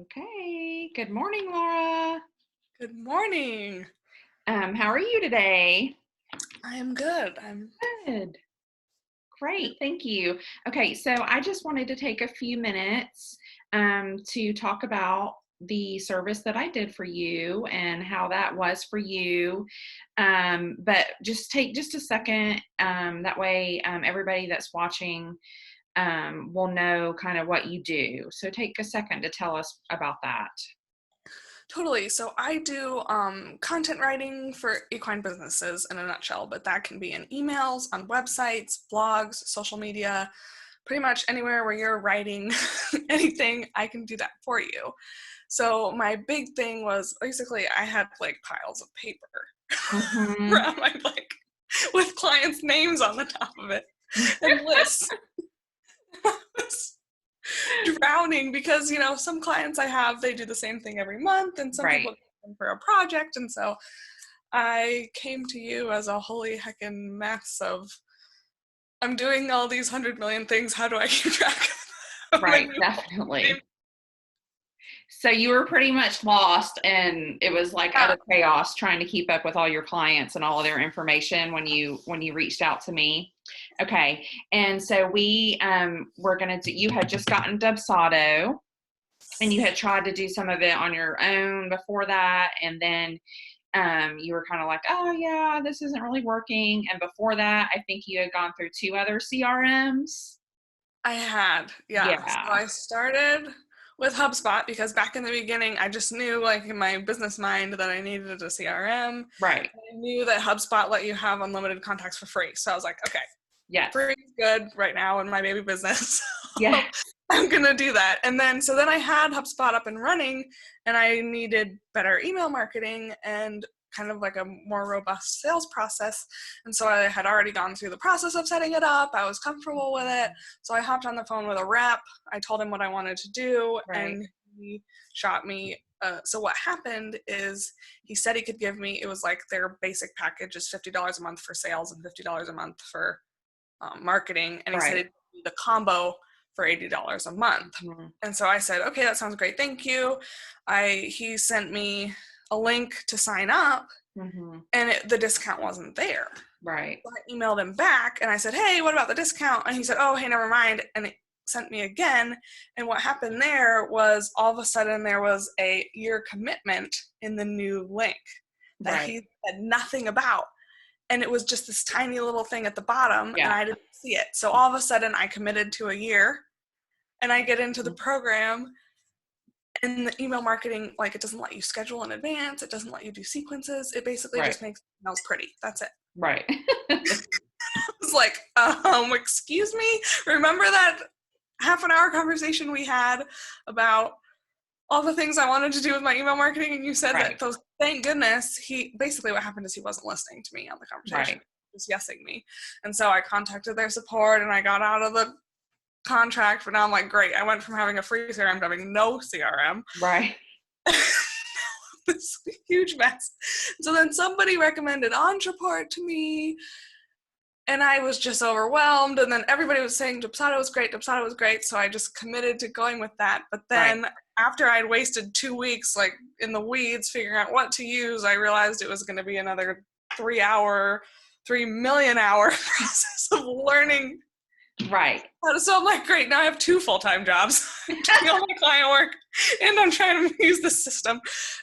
Okay. Good morning, Laura. Good morning. How are you today? I am good. I'm Good. Great. Thank you. Okay, so I just wanted to take a few minutes to talk about the service that I did for you and how that was for you. But just take just a second. That way, everybody that's watching will know kind of what you do. So take a second to tell us about that. totally. So I do content writing for equine businesses in a nutshell, but that can be in emails, on websites, blogs, social media, pretty much anywhere where you're writing anything, I can do that for you. So my big thing was basically I had like piles of paper Mm-hmm. around my like with clients' names on the top of it and lists. Drowning because some clients I have, they do the same thing every month, and some Right. people come for a project, and so I came to you as a holy heckin' mess of I'm doing all these 100 million things. How do I keep track of them? Right. Definitely. So you were pretty much lost, and it was like Yeah, utter chaos trying to keep up with all your clients and all of their information when you reached out to me. Okay. And so we were gonna do, you had just gotten Dubsado, and you had tried to do some of it on your own before that, and then you were kind of like, oh yeah, this isn't really working. And before that, I think you had gone through two other CRMs. I had. Yeah. So Yeah. I started with HubSpot because back in the beginning, I just knew, like, in my business mind that I needed a CRM. Right. I knew that HubSpot let you have unlimited contacts for free. So I was like, okay, Yes. free is good right now in my baby business. Yeah. So I'm going to do that. And then, so then I had HubSpot up and running, and I needed better email marketing and kind of like a more robust sales process. And so I had already gone through the process of setting it up. I was comfortable with it. So I hopped on the phone with a rep. I told him what I wanted to do, Right. and he shot me. So what happened is he said he could give me, it was like their basic package is $50 a month for sales and $50 a month for marketing. And he said Right. he'd do the combo for $80 a month. Mhm. And so I said, okay, that sounds great. Thank you. He sent me a link to sign up, Mhm. and the discount wasn't there. Right. So I emailed him back and I said, hey, what about the discount? And he said, oh, hey, never mind. And it sent me again. And what happened there was all of a sudden there was a year commitment in the new link that Right. he said nothing about. And it was just this tiny little thing at the bottom, and Yeah. I didn't see it. So all of a sudden I committed to a year, and I get into the program, and the email marketing, like, it doesn't let you schedule in advance. It doesn't let you do sequences. It basically Right. just makes emails pretty. That's it. Right. I was like, excuse me? Remember that half an hour conversation we had about all the things I wanted to do with my email marketing, and you said Right. that those, thank goodness, he basically, what happened is he wasn't listening to me on the conversation. Right. He was yesing me. And so I contacted their support, and I got out of the contract, but now I'm like, great, I went from having a free CRM to having no CRM. Right. This huge mess. So then somebody recommended Entreport to me, and I was just overwhelmed. And then everybody was saying Dubsado was great, Dubsado was great. So I just committed to going with that. But Right. then after I'd wasted 2 weeks, like, in the weeds figuring out what to use, I realized it was going to be another 3 million hour process of learning. Right. So I'm like, great, now I have 2 full-time jobs. I'm doing all my client work, and I'm trying to use the system.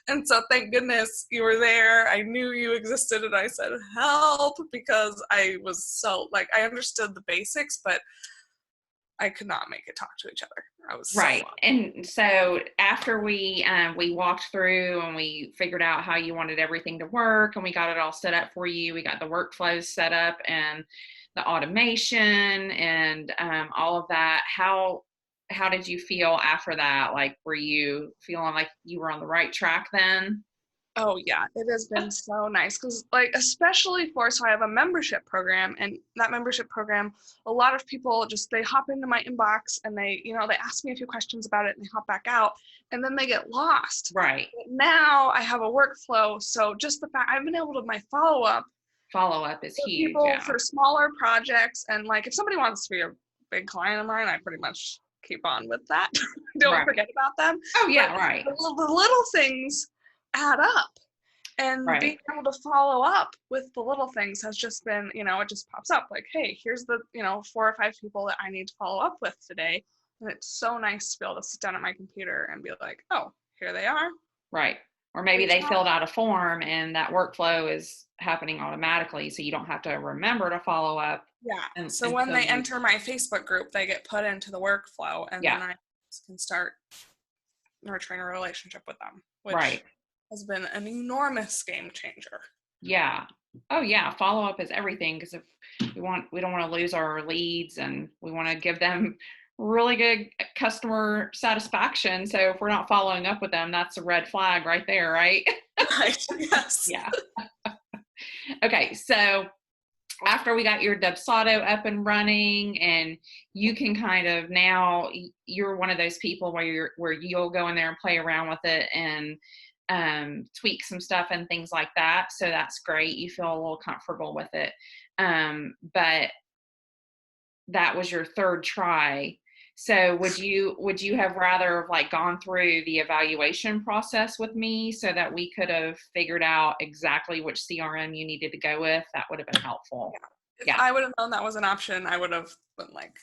And so thank goodness you were there. I knew you existed, and I said, help, because I was so, like, I understood the basics, but I could not make it talk to each other. I was so Right. lost. And so after we walked through and we figured out how you wanted everything to work, and we got it all set up for you, we got the workflows set up and the automation and all of that. How did you feel after that? Like, were you feeling like you were on the right track then? Oh yeah, it has been so nice because, like, especially so I have a membership program, and that membership program, a lot of people just, they hop into my inbox and they ask me a few questions about it and they hop back out, and then they get lost. Right. But now I have a workflow, so just the fact I've been able to, my follow up Follow up is for huge. people Yeah. for smaller projects, and like if somebody wants to be a big client of mine, I pretty much keep on with that. don't Right. forget about them. Oh, But yeah, right. the little things add up. And being Right. able to follow up with the little things has just been, it just pops up like, hey, here's the, 4 or 5 people that I need to follow up with today. And it's so nice to be able to sit down at my computer and be like, oh, here they are. Right. Or maybe Reach they out. filled out a form and that workflow is happening automatically, so you don't have to remember to follow up. Yeah. And, So and when so they you, enter my Facebook group, they get put into the workflow, and yeah, then I can start nurturing a relationship with them, right. which has been an enormous game changer. Yeah. Oh, yeah. Follow up is everything because if we don't want to lose our leads and we want to give them really good customer satisfaction. So if we're not following up with them, that's a red flag right there, right? Right. Yes. Yeah. Okay. So after we got your Dubsado up and running and you can kind of now you're one of those people where you'll go in there and play around with it and tweak some stuff and things like that. So that's great. You feel a little comfortable with it. But that was your third try. So would you have rather like gone through the evaluation process with me so that we could have figured out exactly which CRM you needed to go with? That would have been helpful. Yeah. If Yeah. I would have known that was an option, I would have been like,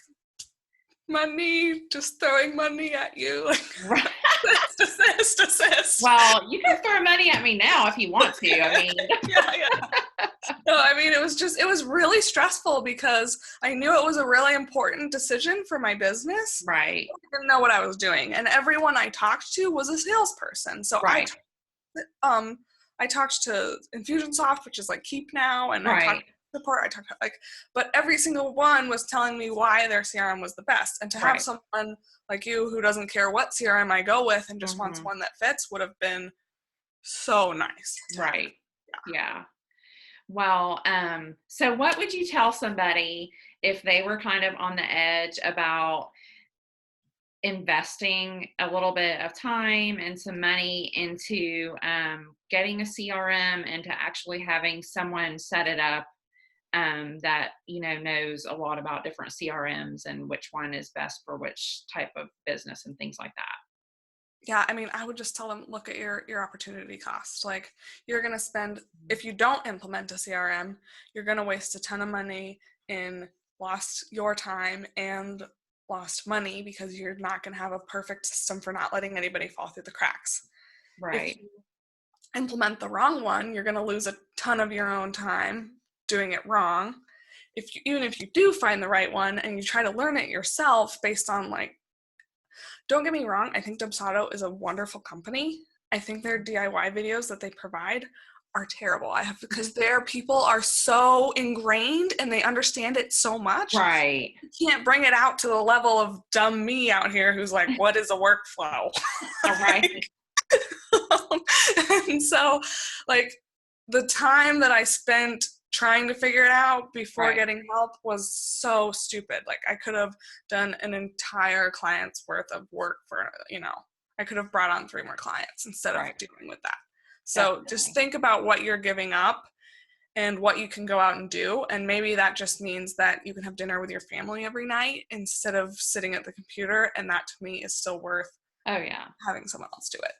money, just throwing money at you. Like, Right. assist. Well, you can throw money at me now if you want to. I mean, Yeah. No, I mean, it was really stressful because I knew it was a really important decision for my business. right, I didn't know what I was doing. And everyone I talked to was a salesperson. So right, I talked to Infusionsoft, which is like Keep Now, and I talked right, to support, I talked to but every single one was telling me why their CRM was the best. And to have right. someone like you who doesn't care what CRM I go with and just wants Hmm. one that fits would have been so nice to have. Right. Yeah. Well, so what would you tell somebody if they were kind of on the edge about investing a little bit of time and some money into getting a CRM and to actually having someone set it up that knows a lot about different CRMs and which one is best for which type of business and things like that? Yeah, I mean, I would just tell them, look at your opportunity cost. Like, you're going to spend, if you don't implement a CRM, you're going to waste a ton of money in lost your time and lost money because you're not going to have a perfect system for not letting anybody fall through the cracks. If Right. you implement the wrong one, you're going to lose a ton of your own time doing it wrong. Even if you do find the right one and you try to learn it yourself based on like, don't get me wrong, I think Dubsado is a wonderful company. I think their DIY videos that they provide are terrible. Because their people are so ingrained and they understand it so much. Right. You can't bring it out to the level of dumb me out here who's like, what is a workflow? All right. And so, like, the time that I spent trying to figure it out before Right. getting help was so stupid. Like, I could have done an entire client's worth of work for, I could have brought on 3 more clients instead of Right. dealing with that. So Definitely. just think about what you're giving up and what you can go out and do. And maybe that just means that you can have dinner with your family every night instead of sitting at the computer. And that to me is still worth Oh yeah. having someone else do it.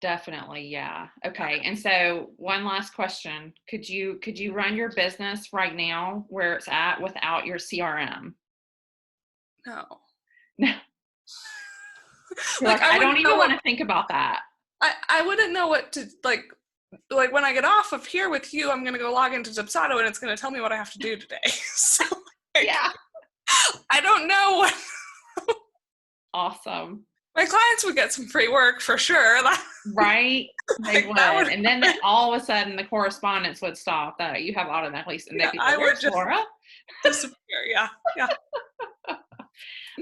Definitely, yeah. Yeah. Okay. And so one last question. Could you run your business right now where it's at without your CRM? No. No. You're Like, like, I I don't wouldn't know even want what to think about that. I wouldn't know what to like when I get off of here with you, I'm gonna go log into Dubsado and it's gonna tell me what I have to do today. So like, Yeah. I don't know what Awesome. my clients would get some free work for sure. Right? They Like, that would. would And then all of a sudden the correspondence would stop that you have automatically and they'd yeah, be I like, would where's just Laura? disappear. Yeah. Yeah.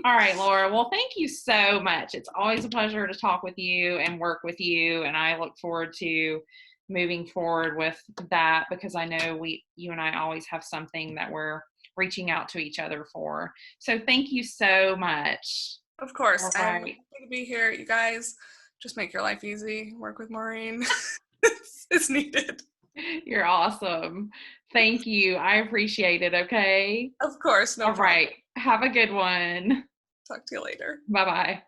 All right, Laura. Well, thank you so much. It's always a pleasure to talk with you and work with you. And I look forward to moving forward with that because I know you and I always have something that we're reaching out to each other for. So thank you so much. Of course. All I'm right. happy to be here. You guys just make your life easy. Work with Maureen. It's needed. You're awesome. Thank you. I appreciate it. Okay. Of course, no All problem. right. Have a good one. Talk to you later. Bye bye.